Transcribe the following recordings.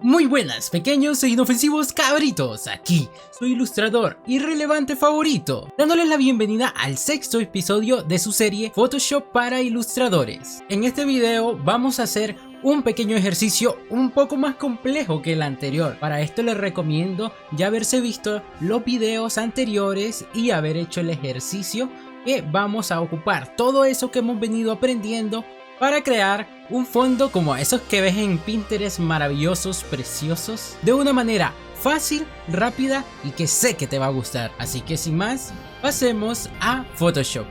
Muy buenas, pequeños e inofensivos cabritos, aquí su ilustrador irrelevante favorito, dándoles la bienvenida al sexto episodio de su serie Photoshop para ilustradores. En este video vamos a hacer un pequeño ejercicio un poco más complejo que el anterior. Para esto les recomiendo ya haberse visto los videos anteriores y haber hecho el ejercicio que vamos a ocupar todo eso que hemos venido aprendiendo para crear un fondo como esos que ves en Pinterest, maravillosos, preciosos, de una manera fácil, rápida y que sé que te va a gustar. Así que sin más, pasemos a Photoshop.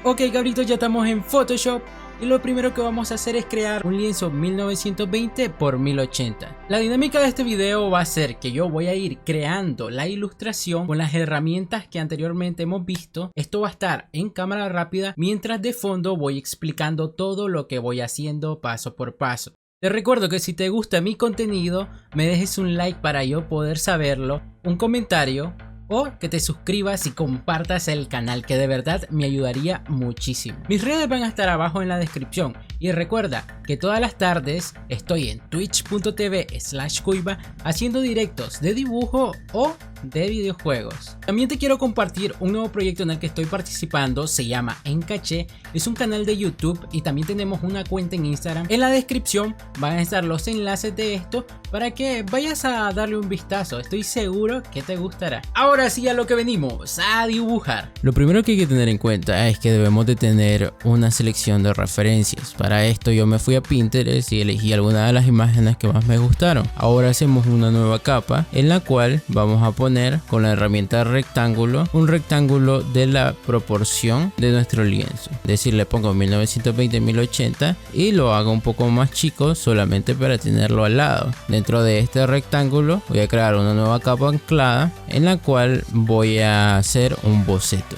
Ok, cabritos, ya estamos en Photoshop. Y lo primero que vamos a hacer es crear un lienzo 1920 x 1080. La dinámica de este video va a ser que yo voy a ir creando la ilustración con las herramientas que anteriormente hemos visto. Esto va a estar en cámara rápida, mientras de fondo voy explicando todo lo que voy haciendo paso por paso. Te recuerdo que si te gusta mi contenido, me dejes un like para yo poder saberlo, un comentario, o que te suscribas y compartas el canal, que de verdad me ayudaría muchísimo. Mis redes van a estar abajo en la descripción y recuerda que todas las tardes estoy en twitch.tv/Cuiva haciendo directos de dibujo o de videojuegos. También te quiero compartir un nuevo proyecto en el que estoy participando, se llama Encaché, es un canal de YouTube y también tenemos una cuenta en Instagram. En la descripción van a estar los enlaces de esto para que vayas a darle un vistazo, estoy seguro que te gustará. Ahora sí, a lo que venimos, a dibujar. Lo primero que hay que tener en cuenta es que debemos de tener una selección de referencias. Para esto yo me fui a Pinterest y elegí algunas de las imágenes que más me gustaron. Ahora hacemos una nueva capa en la cual vamos a poner con la herramienta rectángulo un rectángulo de la proporción de nuestro lienzo. Es decir, le pongo 1920 1080 y lo hago un poco más chico solamente para tenerlo al lado. Dentro de este rectángulo voy a crear una nueva capa anclada en la cual voy a hacer un boceto.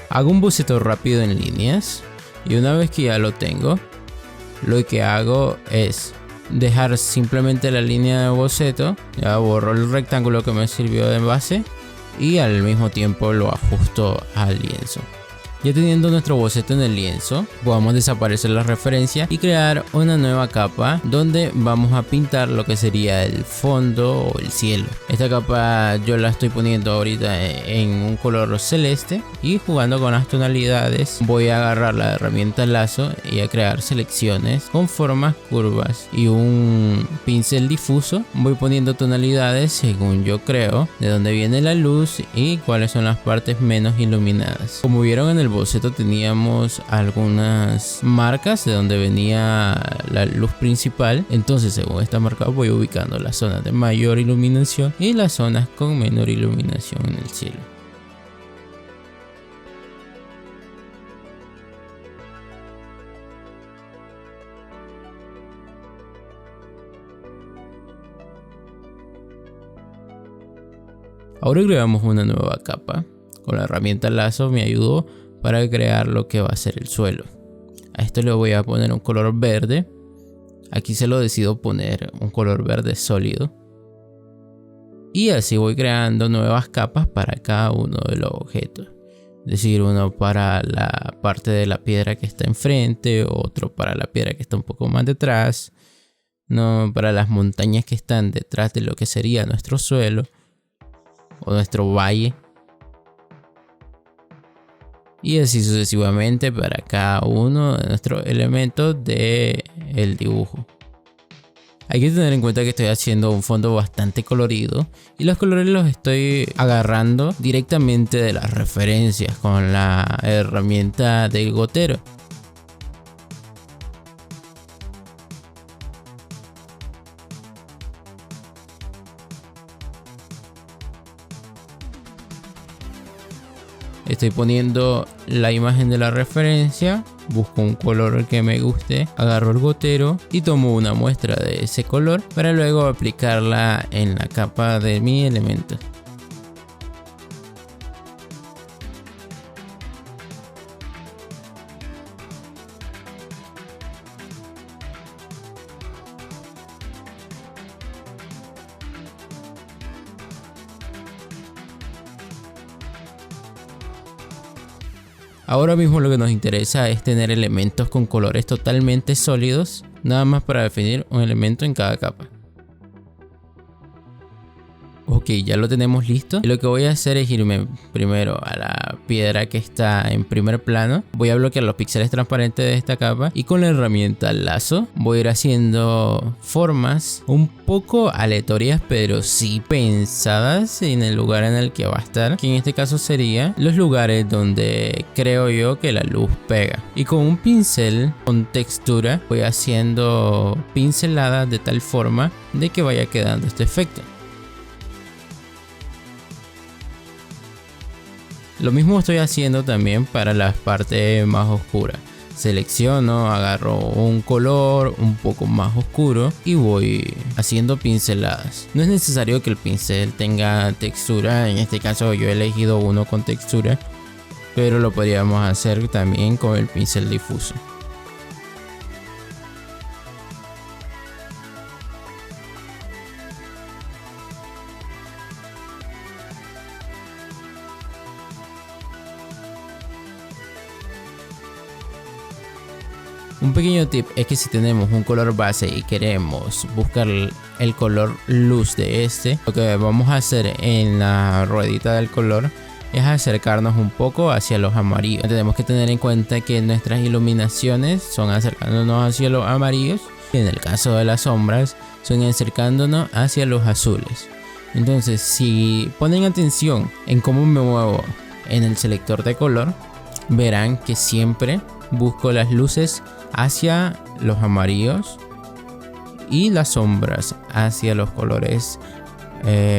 Hago un boceto rápido en líneas y una vez que ya lo tengo, lo que hago es dejar simplemente la línea de boceto. Ya borro el rectángulo que me sirvió de base y al mismo tiempo lo ajusto al lienzo. Ya teniendo nuestro boceto en el lienzo, podemos desaparecer la referencia y crear una nueva capa donde vamos a pintar lo que sería el fondo o el cielo. Esta capa yo la estoy poniendo ahorita en un color celeste y jugando con las tonalidades voy a agarrar la herramienta lazo y a crear selecciones con formas curvas y un pincel difuso. Voy poniendo tonalidades según yo creo de dónde viene la luz y cuáles son las partes menos iluminadas. Como vieron en el boceto teníamos algunas marcas de donde venía la luz principal, entonces según esta marca voy ubicando las zonas de mayor iluminación y las zonas con menor iluminación en el cielo. Ahora creamos una nueva capa. Con la herramienta lazo me ayudó para crear lo que va a ser el suelo. A esto le voy a poner un color verde. Aquí se lo decido poner un color verde sólido. Y así voy creando nuevas capas para cada uno de los objetos. Es decir, uno para la parte de la piedra que está enfrente, otro para la piedra que está un poco más detrás, no para las montañas que están detrás de lo que sería nuestro suelo o nuestro valle. Y así sucesivamente para cada uno de nuestros elementos del dibujo. Hay que tener en cuenta que estoy haciendo un fondo bastante colorido y los colores los estoy agarrando directamente de las referencias con la herramienta del gotero. Estoy poniendo la imagen de la referencia, busco un color que me guste, agarro el gotero y tomo una muestra de ese color para luego aplicarla en la capa de mi elemento. Ahora mismo lo que nos interesa es tener elementos con colores totalmente sólidos, nada más para definir un elemento en cada capa. Ok, ya lo tenemos listo. Y lo que voy a hacer es irme primero a la piedra que está en primer plano. Voy a bloquear los píxeles transparentes de esta capa y con la herramienta lazo voy a ir haciendo formas un poco aleatorias, pero sí pensadas en el lugar en el que va a estar, que en este caso sería los lugares donde creo yo que la luz pega. Y con un pincel con textura voy haciendo pinceladas de tal forma de que vaya quedando este efecto. Lo mismo estoy haciendo también para las partes más oscuras. Selecciono, agarro un color un poco más oscuro y voy haciendo pinceladas. No es necesario que el pincel tenga textura, en este caso yo he elegido uno con textura, pero lo podríamos hacer también con el pincel difuso. Un pequeño tip es que si tenemos un color base y queremos buscar el color luz de este, lo que vamos a hacer en la ruedita del color es acercarnos un poco hacia los amarillos. Tenemos que tener en cuenta que nuestras iluminaciones son acercándonos hacia los amarillos y en el caso de las sombras son acercándonos hacia los azules. Entonces, si ponen atención en cómo me muevo en el selector de color, verán que siempre busco las luces hacia los amarillos y las sombras hacia los colores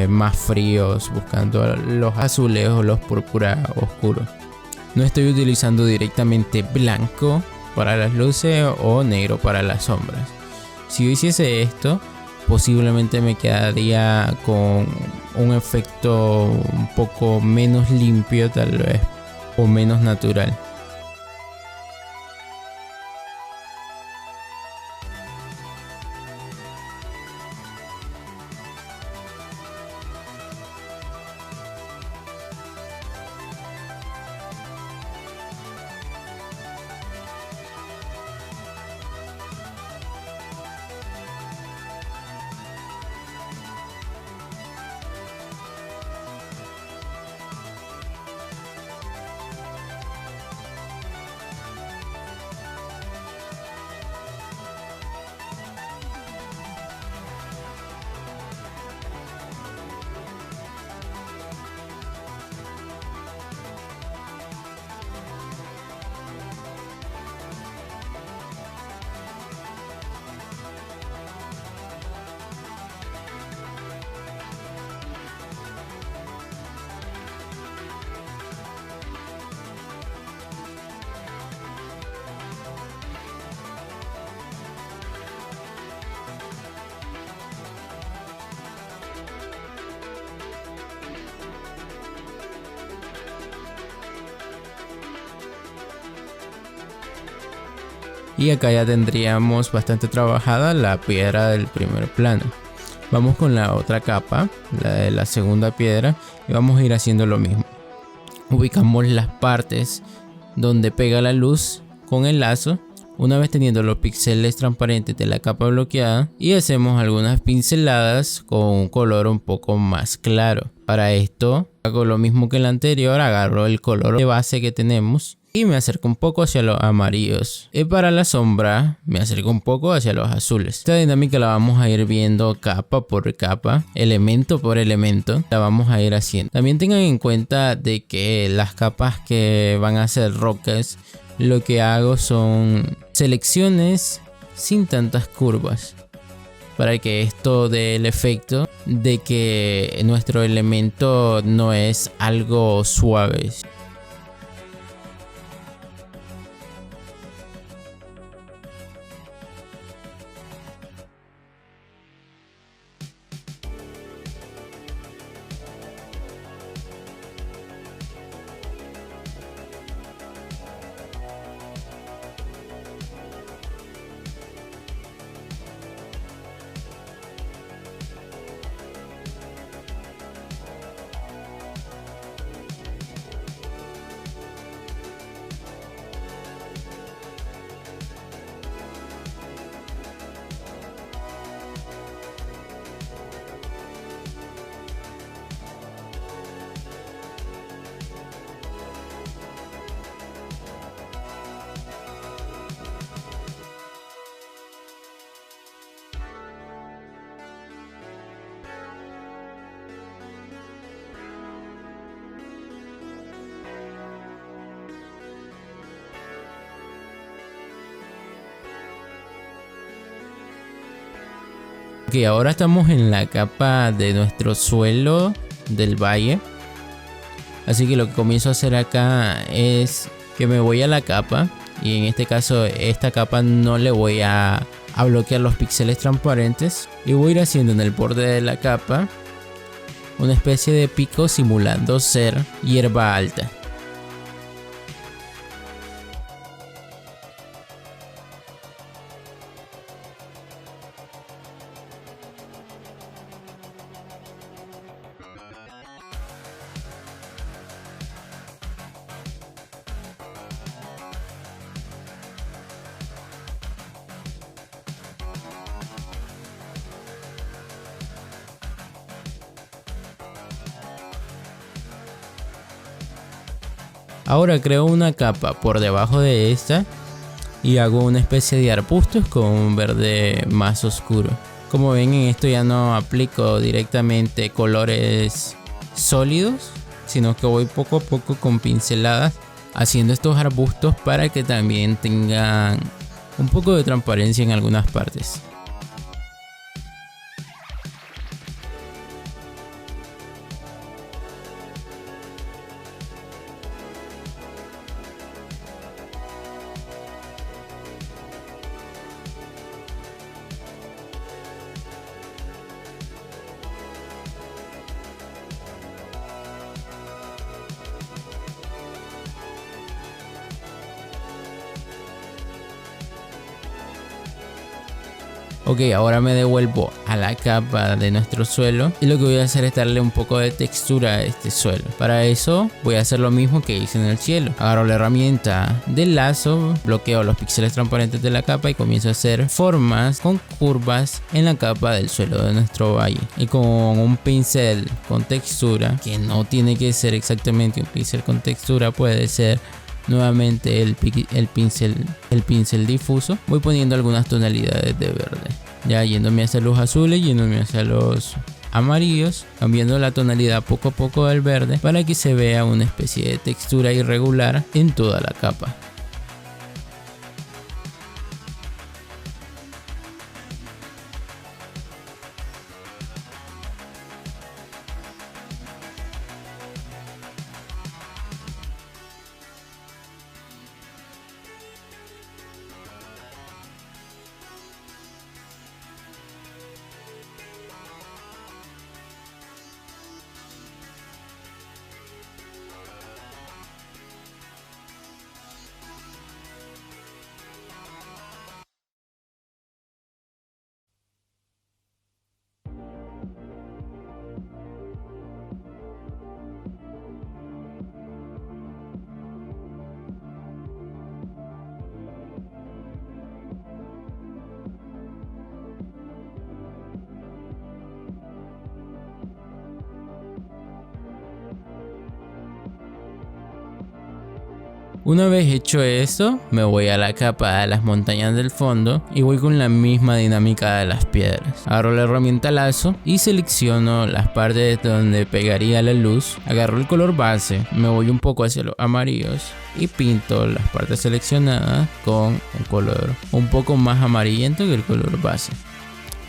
más fríos, buscando los azules o los púrpura oscuros. No estoy utilizando directamente blanco para las luces o negro para las sombras. Si yo hiciese esto, posiblemente me quedaría con un efecto un poco menos limpio tal vez, o menos natural. Y acá ya tendríamos bastante trabajada la piedra del primer plano. Vamos con la otra capa, la de la segunda piedra, y vamos a ir haciendo lo mismo. Ubicamos las partes donde pega la luz con el lazo, una vez teniendo los píxeles transparentes de la capa bloqueada, y hacemos algunas pinceladas con un color un poco más claro. Para esto Hago lo mismo que el anterior, agarro el color de base que tenemos y me acerco un poco hacia los amarillos. Y para la sombra me acerco un poco hacia los azules. Esta dinámica la vamos a ir viendo capa por capa, elemento por elemento. La vamos a ir haciendo. También tengan en cuenta de que las capas que van a ser rocas, lo que hago son selecciones sin tantas curvas, para que esto dé el efecto de que nuestro elemento no es algo suave. Ok, ahora estamos en la capa de nuestro suelo del valle. Así que lo que comienzo a hacer acá es que me voy a la capa. Y en este caso esta capa no le voy a bloquear los píxeles transparentes. Y voy a ir haciendo en el borde de la capa una especie de pico simulando ser hierba alta. Ahora creo una capa por debajo de esta y hago una especie de arbustos con un verde más oscuro. Como ven, en esto ya no aplico directamente colores sólidos, sino que voy poco a poco con pinceladas haciendo estos arbustos para que también tengan un poco de transparencia en algunas partes. Ok, ahora me devuelvo a la capa de nuestro suelo y lo que voy a hacer es darle un poco de textura a este suelo. Para eso voy a hacer lo mismo que hice en el cielo. Agarro la herramienta del lazo, bloqueo los píxeles transparentes de la capa y comienzo a hacer formas con curvas en la capa del suelo de nuestro valle. Y con un pincel con textura, que no tiene que ser exactamente un pincel con textura, puede ser nuevamente el pincel difuso, voy poniendo algunas tonalidades de verde, ya yéndome hacia los azules, yéndome hacia los amarillos, cambiando la tonalidad poco a poco del verde para que se vea una especie de textura irregular en toda la capa. Una vez hecho esto, me voy a la capa de las montañas del fondo y voy con la misma dinámica de las piedras. Agarro la herramienta lazo y selecciono las partes donde pegaría la luz. Agarro el color base, me voy un poco hacia los amarillos y pinto las partes seleccionadas con un color un poco más amarillento que el color base,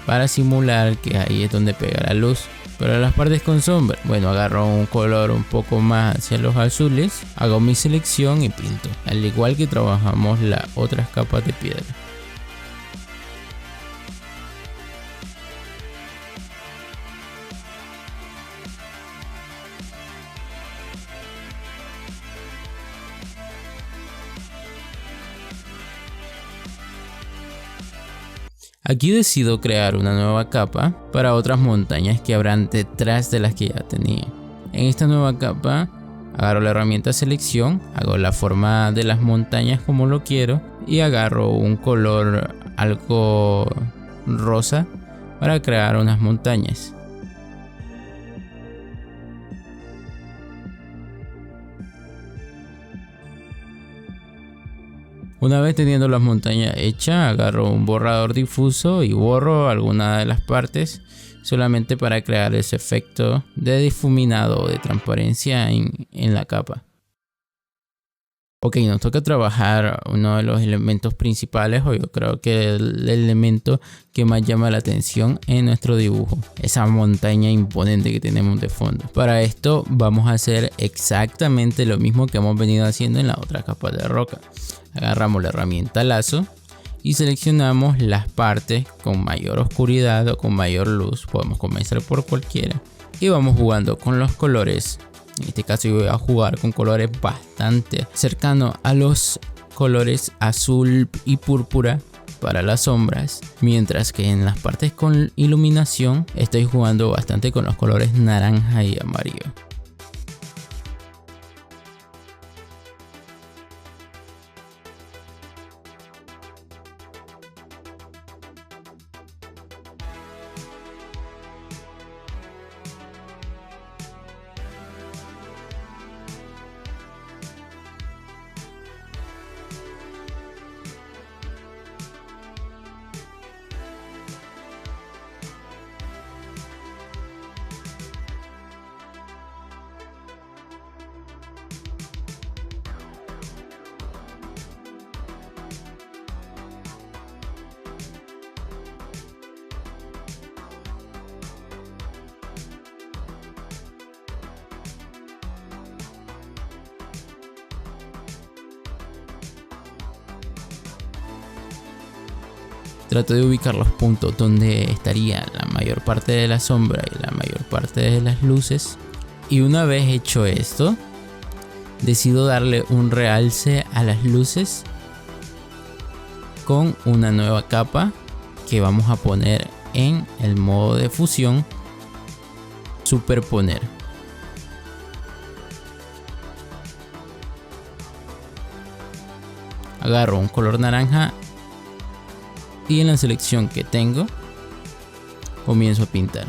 para simular que ahí es donde pega la luz. Pero las partes con sombra, bueno, agarro un color un poco más hacia los azules, hago mi selección y pinto, al igual que trabajamos las otras capas de piedra. Aquí decido crear una nueva capa para otras montañas que habrán detrás de las que ya tenía. En esta nueva capa agarro la herramienta selección, hago la forma de las montañas como lo quiero y agarro un color algo rosa para crear unas montañas. Una vez teniendo las montañas hechas, agarro un borrador difuso y borro alguna de las partes, solamente para crear ese efecto de difuminado o de transparencia en la capa. Ok, nos toca trabajar uno de los elementos principales, o yo creo que el elemento que más llama la atención en nuestro dibujo, esa montaña imponente que tenemos de fondo. Para esto vamos a hacer exactamente lo mismo que hemos venido haciendo en la otra capa de roca. Agarramos la herramienta lazo y seleccionamos las partes con mayor oscuridad o con mayor luz. Podemos comenzar por cualquiera y vamos jugando con los colores. En este caso yo voy a jugar con colores bastante cercanos a los colores azul y púrpura para las sombras, mientras que en las partes con iluminación estoy jugando bastante con los colores naranja y amarillo. Trato de ubicar los puntos donde estaría la mayor parte de la sombra y la mayor parte de las luces. Y una vez hecho esto, decido darle un realce a las luces con una nueva capa que vamos a poner en el modo de fusión, superponer. Agarro un color naranja y en la selección que tengo comienzo a pintar.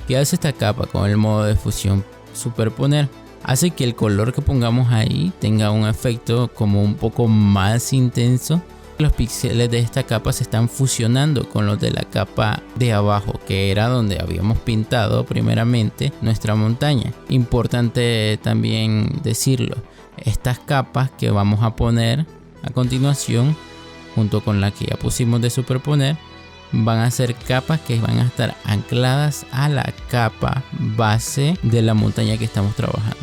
¿Qué hace esta capa con el modo de fusión superponer? Hace que el color que pongamos ahí tenga un efecto como un poco más intenso. Los píxeles de esta capa se están fusionando con los de la capa de abajo, que era donde habíamos pintado primeramente nuestra montaña. Importante también decirlo, estas capas que vamos a poner a continuación, junto con la que ya pusimos de superponer, van a ser capas que van a estar ancladas a la capa base de la montaña que estamos trabajando.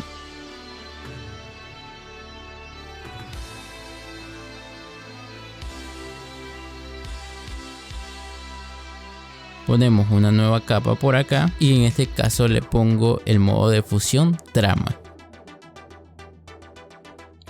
Ponemos una nueva capa por acá y en este caso le pongo el modo de fusión trama.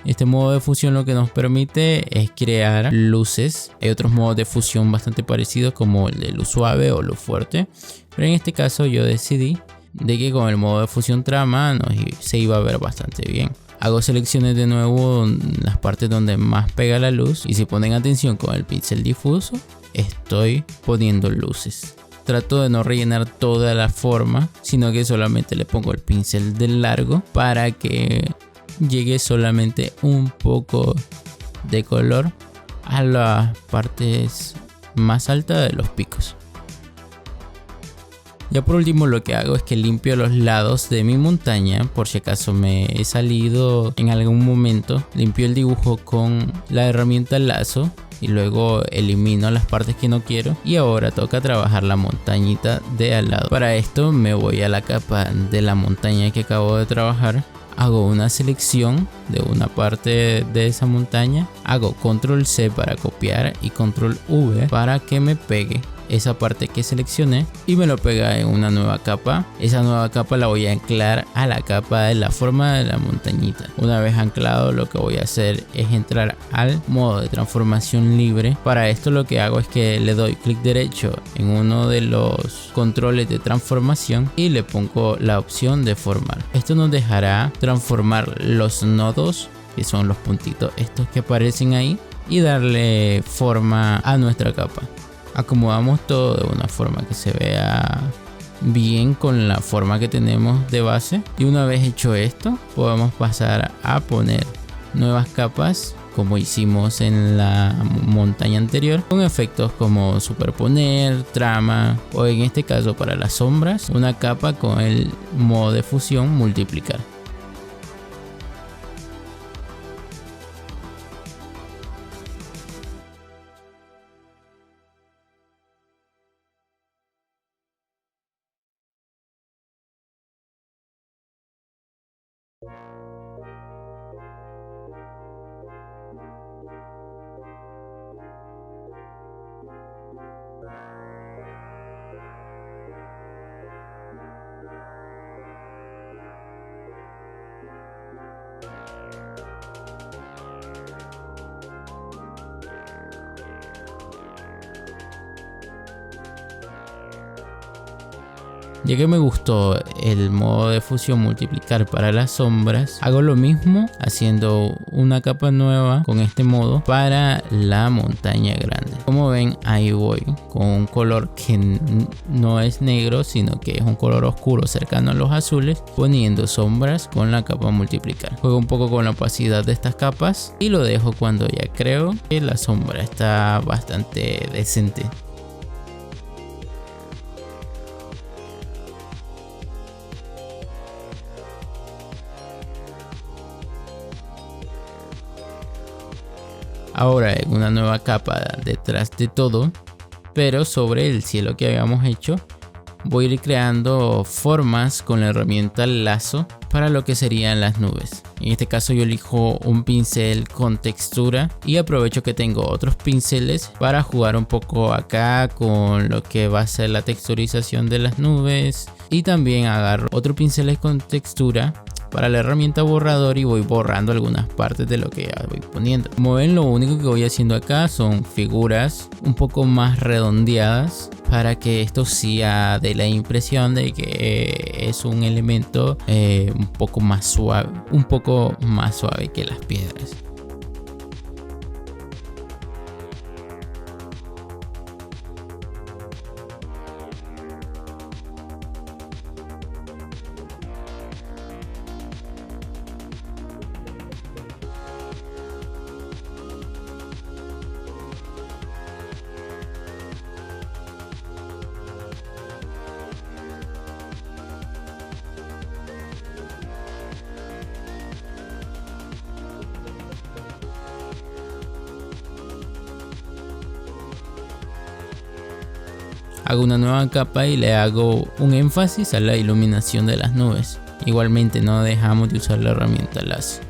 Este modo de fusión lo que nos permite es crear luces. Hay otros modos de fusión bastante parecidos como el de luz suave o luz fuerte, pero en este caso yo decidí de que con el modo de fusión trama se iba a ver bastante bien. Hago selecciones de nuevo en las partes donde más pega la luz y si ponen atención con el pincel difuso estoy poniendo luces. Trato de no rellenar toda la forma, sino que solamente le pongo el pincel del largo para que llegue solamente un poco de color a las partes más altas de los picos. Ya por último lo que hago es que limpio los lados de mi montaña, por si acaso me he salido en algún momento. Limpio el dibujo con la herramienta lazo y luego elimino las partes que no quiero, y ahora toca trabajar la montañita de al lado. Para esto me voy a la capa de la montaña que acabo de trabajar, hago una selección de una parte de esa montaña, hago control C para copiar y control V para que me pegue esa parte que seleccioné y me lo pega en una nueva capa. Esa nueva capa la voy a anclar a la capa de la forma de la montañita. Una vez anclado, lo que voy a hacer es entrar al modo de transformación libre. Para esto lo que hago es que le doy clic derecho en uno de los controles de transformación y le pongo la opción de formar. Esto nos dejará transformar los nodos, que son los puntitos estos que aparecen ahí, y darle forma a nuestra capa. Acomodamos todo de una forma que se vea bien con la forma que tenemos de base, y una vez hecho esto podemos pasar a poner nuevas capas como hicimos en la montaña anterior, con efectos como superponer, trama, o en este caso para las sombras, una capa con el modo de fusión multiplicar. Ya que me gustó el modo de fusión multiplicar para las sombras, hago lo mismo haciendo una capa nueva con este modo para la montaña grande. Como ven, ahí voy con un color que no es negro, sino que es un color oscuro cercano a los azules, poniendo sombras con la capa multiplicar. Juego un poco con la opacidad de estas capas y lo dejo cuando ya creo que la sombra está bastante decente. Ahora en una nueva capa detrás de todo, pero sobre el cielo que habíamos hecho, voy a ir creando formas con la herramienta lazo para lo que serían las nubes. En este caso yo elijo un pincel con textura y aprovecho que tengo otros pinceles para jugar un poco acá con lo que va a ser la texturización de las nubes, y también agarro otro pincel con textura para la herramienta borrador y voy borrando algunas partes de lo que ya voy poniendo. Como ven, lo único que voy haciendo acá son figuras un poco más redondeadas para que esto sea de la impresión de que es un elemento un poco más suave que las piedras. Hago una nueva capa y le hago un énfasis a la iluminación de las nubes. Igualmente no dejamos de usar la herramienta lazo.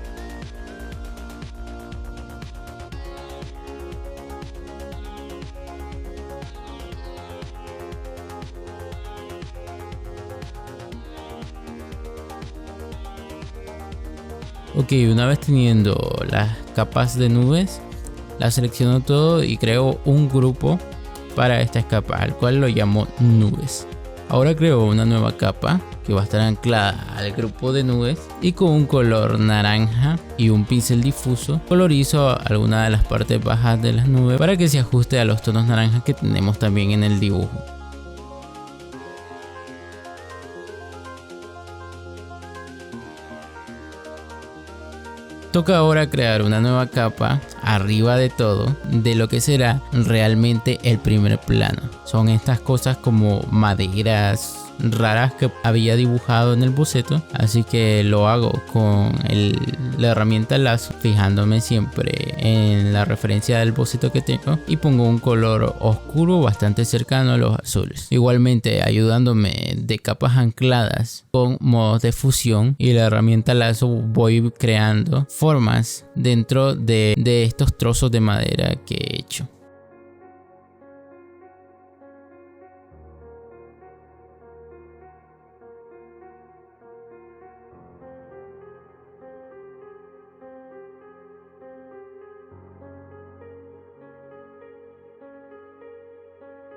Ok, una vez teniendo las capas de nubes, las selecciono todo y creo un grupo para esta capa, al cual lo llamo nubes. Ahora creo una nueva capa que va a estar anclada al grupo de nubes, y con un color naranja y un pincel difuso colorizo alguna de las partes bajas de las nubes para que se ajuste a los tonos naranjas que tenemos también en el dibujo. Toca ahora crear una nueva capa arriba de todo de lo que será realmente el primer plano. Son estas cosas como maderas raras que había dibujado en el boceto, así que lo hago con la herramienta lazo, fijándome siempre en la referencia del boceto que tengo, y pongo un color oscuro bastante cercano a los azules, igualmente ayudándome de capas ancladas con modos de fusión, y la herramienta lazo voy creando formas dentro de estos trozos de madera que he hecho.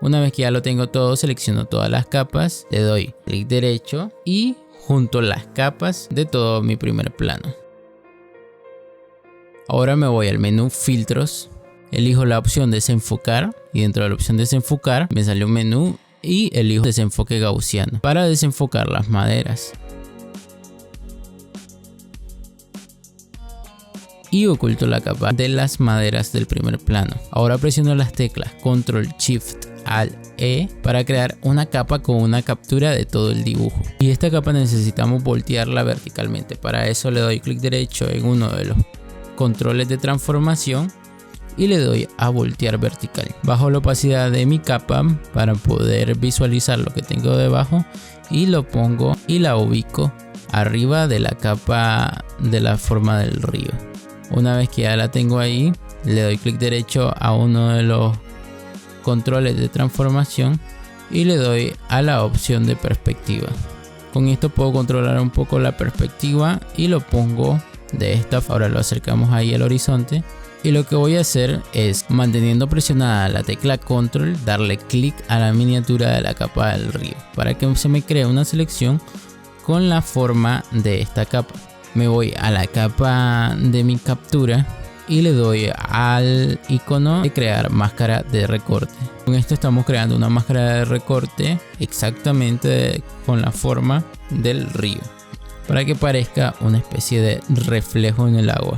Una vez que ya lo tengo todo, selecciono todas las capas, le doy clic derecho y junto las capas de todo mi primer plano. Ahora me voy al menú filtros, elijo la opción desenfocar y dentro de la opción desenfocar me sale un menú y elijo desenfoque gaussiano para desenfocar las maderas. Y oculto la capa de las maderas del primer plano. Ahora presiono las teclas Control Shift Alt E para crear una capa con una captura de todo el dibujo. Y esta capa necesitamos voltearla verticalmente. Para eso le doy clic derecho en uno de los controles de transformación y le doy a voltear vertical. Bajo la opacidad de mi capa para poder visualizar lo que tengo debajo y lo pongo y la ubico arriba de la capa de la forma del río. Una vez que ya la tengo ahí, le doy clic derecho a uno de los controles de transformación y le doy a la opción de perspectiva. Con esto puedo controlar un poco la perspectiva y lo pongo de esta forma. Ahora lo acercamos ahí al horizonte y lo que voy a hacer es, manteniendo presionada la tecla Control, darle clic a la miniatura de la capa del río para que se me cree una selección con la forma de esta capa. Me voy a la capa de mi captura y le doy al icono de crear máscara de recorte. Con esto estamos creando una máscara de recorte exactamente con la forma del río para que parezca una especie de reflejo en el agua.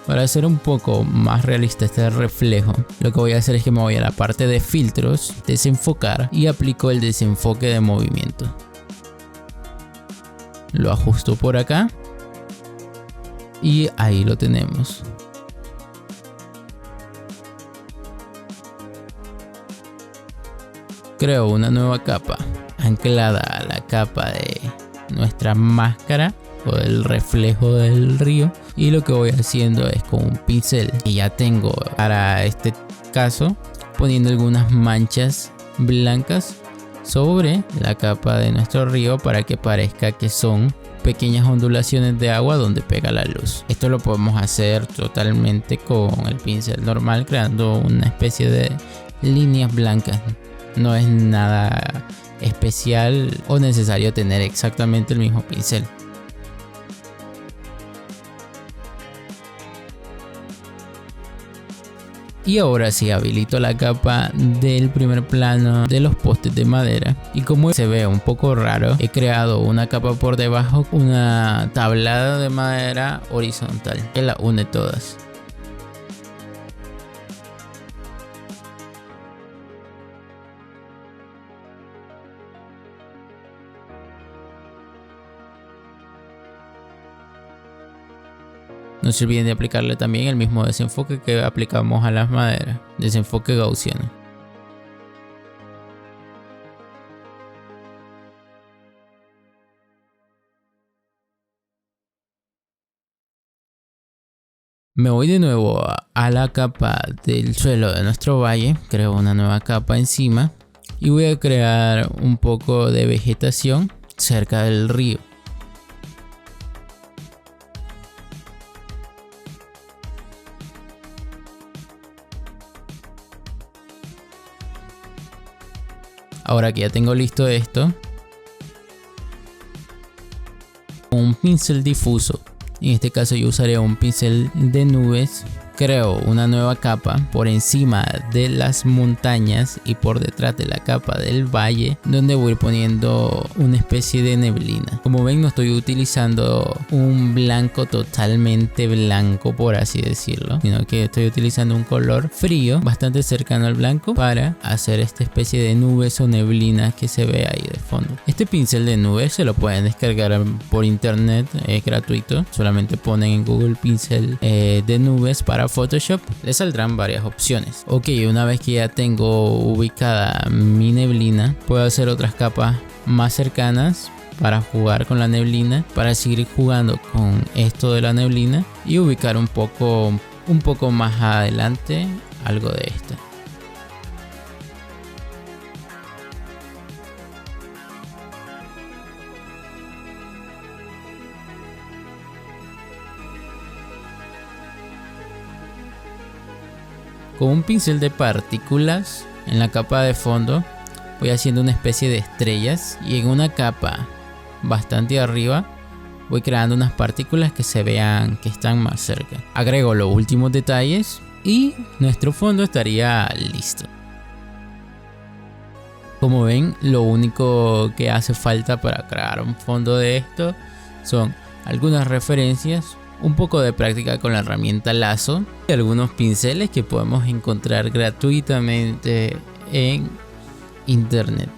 Para hacer un poco más realista este reflejo, lo que voy a hacer es que me voy a la parte de filtros, desenfocar y aplico el desenfoque de movimiento. Lo ajusto por acá y ahí lo tenemos. Creo una nueva capa anclada a la capa de nuestra máscara o del reflejo del río, y lo que voy haciendo es con un pincel que ya tengo para este caso, poniendo algunas manchas blancas sobre la capa de nuestro río para que parezca que son pequeñas ondulaciones de agua donde pega la luz. Esto lo podemos hacer totalmente con el pincel normal, creando una especie de líneas blancas. No es nada especial o necesario tener exactamente el mismo pincel. Y ahora sí habilito la capa del primer plano de los postes de madera, y como se ve un poco raro, he creado una capa por debajo, una tablada de madera horizontal que la une todas. No se olviden de aplicarle también el mismo desenfoque que aplicamos a las maderas, desenfoque gaussiano. Me voy de nuevo a la capa del suelo de nuestro valle, creo una nueva capa encima y voy a crear un poco de vegetación cerca del río. Ahora que ya tengo listo esto, con un pincel difuso En este caso yo usaré un pincel de nubes. Creo una nueva capa por encima de las montañas y por detrás de la capa del valle, donde voy poniendo una especie de neblina. Como ven, no estoy utilizando un blanco totalmente blanco, por así decirlo, sino que estoy utilizando un color frío bastante cercano al blanco para hacer esta especie de nubes o neblina que se ve ahí de fondo. Este pincel de nubes se lo pueden descargar por internet, es gratuito. Solamente ponen en Google pincel de nubes para Photoshop, le saldrán varias opciones. Ok, una vez que ya tengo ubicada mi neblina, puedo hacer otras capas más cercanas para jugar con la neblina, para seguir jugando con esto de la neblina y ubicar un poco más adelante algo de esta. Con un pincel de partículas en la capa de fondo voy haciendo una especie de estrellas y en una capa bastante arriba voy creando unas partículas que se vean que están más cerca. Agrego los últimos detalles y nuestro fondo estaría listo. Como ven, lo único que hace falta para crear un fondo de esto son algunas referencias, un poco de práctica con la herramienta lazo y algunos pinceles que podemos encontrar gratuitamente en internet,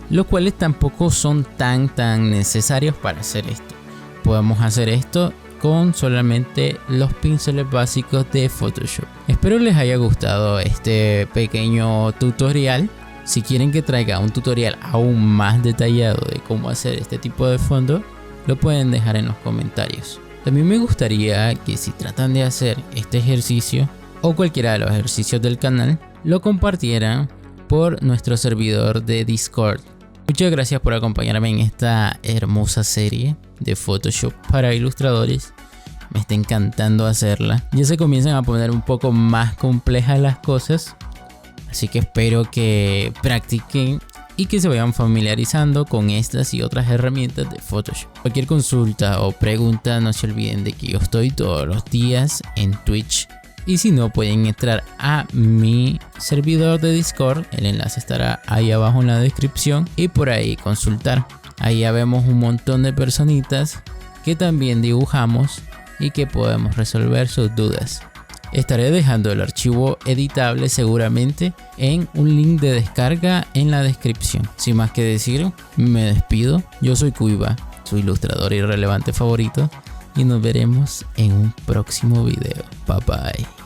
los cuales tampoco son tan necesarios para hacer esto. Podemos hacer esto con solamente los pinceles básicos de Photoshop. Espero les haya gustado este pequeño tutorial. Si quieren que traiga un tutorial aún más detallado de cómo hacer este tipo de fondo, lo pueden dejar en los comentarios. También me gustaría que si tratan de hacer este ejercicio o cualquiera de los ejercicios del canal, lo compartieran por nuestro servidor de Discord. Muchas gracias por acompañarme en esta hermosa serie de Photoshop para ilustradores. Me está encantando hacerla. Ya se comienzan a poner un poco más complejas las cosas, así que espero que practiquen y que se vayan familiarizando con estas y otras herramientas de Photoshop. Cualquier consulta o pregunta, no se olviden de que yo estoy todos los días en Twitch, y si no, pueden entrar a mi servidor de Discord, el enlace estará ahí abajo en la descripción, y por ahí consultar. Ahí ya vemos un montón de personitas que también dibujamos y que podemos resolver sus dudas. Estaré dejando el archivo editable seguramente en un link de descarga en la descripción. Sin más que decir, me despido. Yo soy Cuiva, su ilustrador irrelevante favorito, y nos veremos en un próximo video. Bye bye.